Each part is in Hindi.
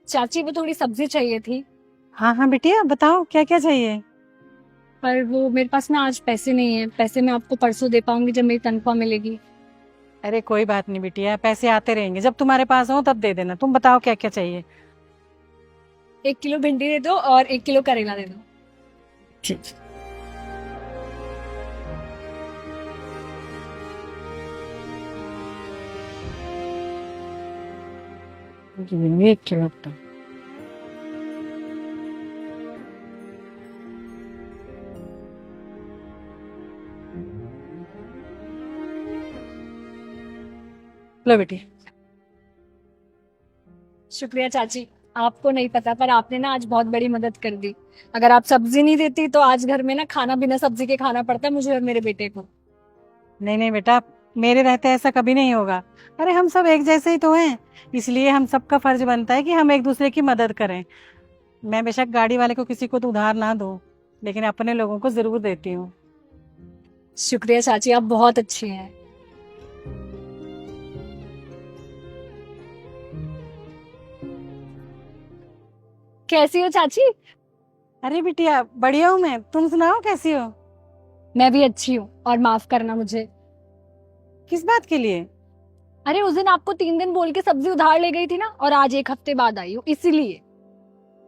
चाची वो थोड़ी सब्जी चाहिए थी। हाँ हाँ बिटिया, बताओ क्या क्या चाहिए। पर वो मेरे पास ना आज पैसे नहीं है, पैसे मैं आपको परसों दे पाऊंगी जब मेरी तनख्वाह मिलेगी। अरे कोई बात नहीं बिटिया, पैसे आते रहेंगे, जब तुम्हारे पास हो तब दे देना। तुम बताओ क्या क्या चाहिए। 1 किलो भिंडी दे दो और 1 किलो करेला दे दो। ठीक। ये 1 किलो तो। लो बेटी। शुक्रिया चाची। आपको नहीं पता पर आपने ना आज बहुत बड़ी मदद कर दी। अगर आप सब्जी नहीं देती तो आज घर में ना खाना बिना सब्जी के खाना पड़ता मुझे और मेरे बेटे को। नहीं नहीं बेटा, मेरे रहते ऐसा कभी नहीं होगा। अरे हम सब एक जैसे ही तो हैं, इसलिए हम सबका फर्ज बनता है कि हम एक दूसरे की मदद करें। मैं बेशक गाड़ी वाले को किसी को तो उधार ना दूं, लेकिन अपने लोगों को जरूर देती हूँ। शुक्रिया चाची, आप बहुत अच्छी हैं। कैसी हो चाची? अरे बिटिया बढ़िया हूँ मैं, तुम सुनाओ कैसी हो। मैं भी अच्छी हूँ और माफ करना मुझे। किस बात के लिए। अरे उस दिन आपको 3 दिन बोल के सब्जी उधार ले गई थी ना, और आज 1 हफ्ते बाद आई हूँ इसीलिए।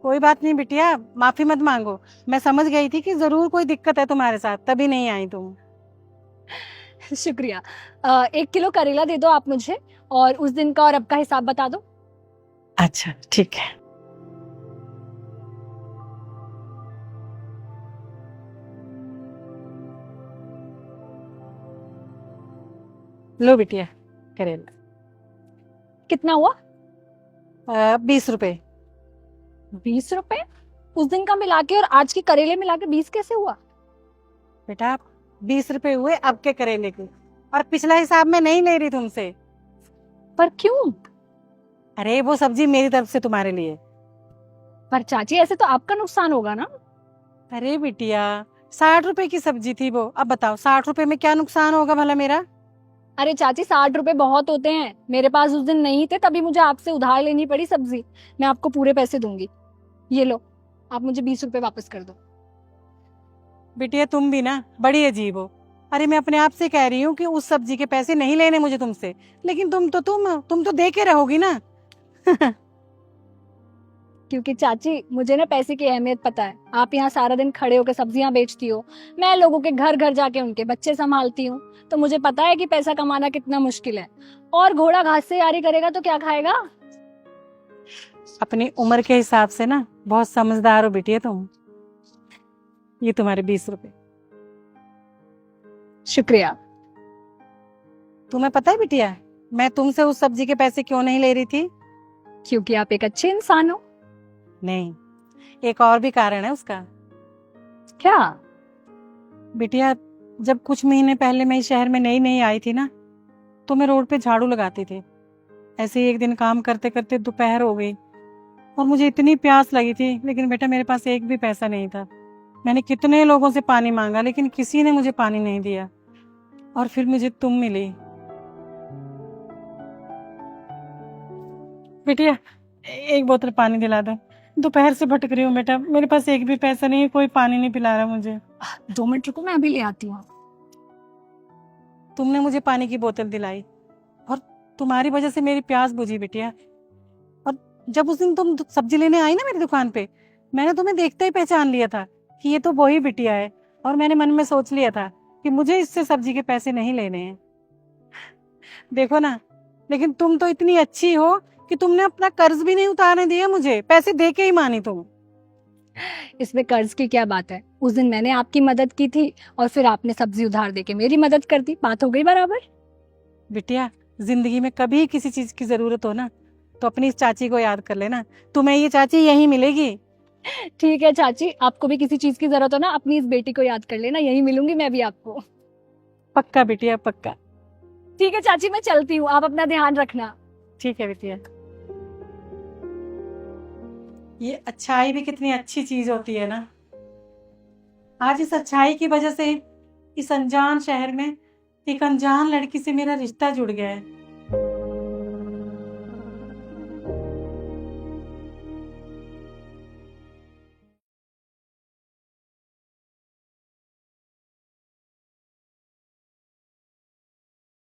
कोई बात नहीं बिटिया, माफी मत मांगो। मैं समझ गई थी कि जरूर कोई दिक्कत है तुम्हारे साथ, तभी नहीं आई तुम। शुक्रिया। 1 किलो करेला दे दो आप मुझे, और उस दिन का और अब का हिसाब बता दो। अच्छा ठीक है। लो बिटिया करेला। कितना हुआ? 20 रुपए। 20 रुपए? उस दिन का मिला के और आज के करेले मिला के 20 कैसे हुआ? बेटा 20 रुपए हुए अब के करेले के, और पिछला हिसाब में नहीं ले रही तुमसे। पर क्यों? अरे वो सब्जी मेरी तरफ से तुम्हारे लिए। पर चाची ऐसे तो आपका नुकसान होगा ना। अरे बिटिया 60 रुपए की सब्जी थी वो, अब बताओ 60 रुपए में क्या नुकसान होगा भला मेरा। अरे चाची 60 रुपए बहुत होते हैं, मेरे पास उस दिन नहीं थे तभी मुझे आपसे उधार लेनी पड़ी सब्जी। मैं आपको पूरे पैसे दूंगी। ये लो, आप मुझे 20 रुपए वापस कर दो। बिटिया तुम भी ना बड़ी अजीब हो। अरे मैं अपने आप से कह रही हूँ कि उस सब्जी के पैसे नहीं लेने मुझे तुमसे, लेकिन तुम तो दे के रहोगी ना। क्योंकि चाची मुझे ना पैसे की अहमियत पता है। आप यहाँ सारा दिन खड़े होकर सब्जियां बेचती हो, मैं लोगों के घर घर जाके उनके बच्चे संभालती हूँ, तो मुझे पता है कि पैसा कमाना कितना मुश्किल है। और घोड़ा घास से यारी करेगा तो क्या खाएगा। अपनी उम्र के हिसाब से ना बहुत समझदार हो बिटिया तुम। ये तुम्हारे 20 रुपए। शुक्रिया। तुम्हें पता है बिटिया, मैं तुमसे उस सब्जी के पैसे क्यों नहीं ले रही थी। क्योंकि आप एक अच्छे इंसान हो। नहीं, एक और भी कारण है उसका। क्या? बिटिया जब कुछ महीने पहले मैं इस शहर में नई नई आई थी ना, तो मैं रोड पे झाड़ू लगाती थी। ऐसे ही एक दिन काम करते करते दोपहर हो गई और मुझे इतनी प्यास लगी थी, लेकिन बेटा मेरे पास एक भी पैसा नहीं था। मैंने कितने लोगों से पानी मांगा लेकिन किसी ने मुझे पानी नहीं दिया, और फिर मुझे तुम मिली। बिटिया एक बोतल पानी दिला दो, दोपहर से भटक रही हूँ बेटा, मेरे पास एक भी पैसा नहीं है, कोई पानी नहीं पिला रहा मुझे। 2 मिनट रुको, मैं अभी ले आती हूँ। तुमने मुझे पानी की बोतल दिलाई और तुम्हारी वजह से मेरी प्यास बुझी बिटिया। और जब उस दिन तुम सब्जी लेने आई ना मेरी दुकान पे, मैंने तुम्हें देखते ही पहचान लिया था कि ये तो वही बिटिया है, और मैंने मन में सोच लिया था कि मुझे इससे सब्जी के पैसे नहीं लेने हैं। देखो ना, लेकिन तुम तो इतनी अच्छी हो कि तुमने अपना कर्ज भी नहीं उतारने दिया, मुझे पैसे दे के ही मानी तुम। इसमें कर्ज की क्या बात है? उस दिन मैंने आपकी मदद की थी और फिर आपने सब्जी उधार देके मेरी मदद कर दी, बात हो गई बराबर। बिटिया जिंदगी में कभी किसी चीज की जरूरत हो ना, तो अपनी इस चाची को याद कर लेना, तुम्हें ये चाची यहीं मिलेगी। ठीक है चाची, आपको भी किसी चीज की जरूरत हो ना, अपनी इस बेटी को याद कर लेना, यही मिलूंगी मैं भी आपको। पक्का बिटिया पक्का। ठीक है चाची, मैं चलती हूँ, आप अपना ध्यान रखना। ठीक है बिटिया। ये अच्छाई भी कितनी अच्छी चीज होती है ना। आज इस अच्छाई की वजह से इस अनजान शहर में एक अनजान लड़की से मेरा रिश्ता जुड़ गया है।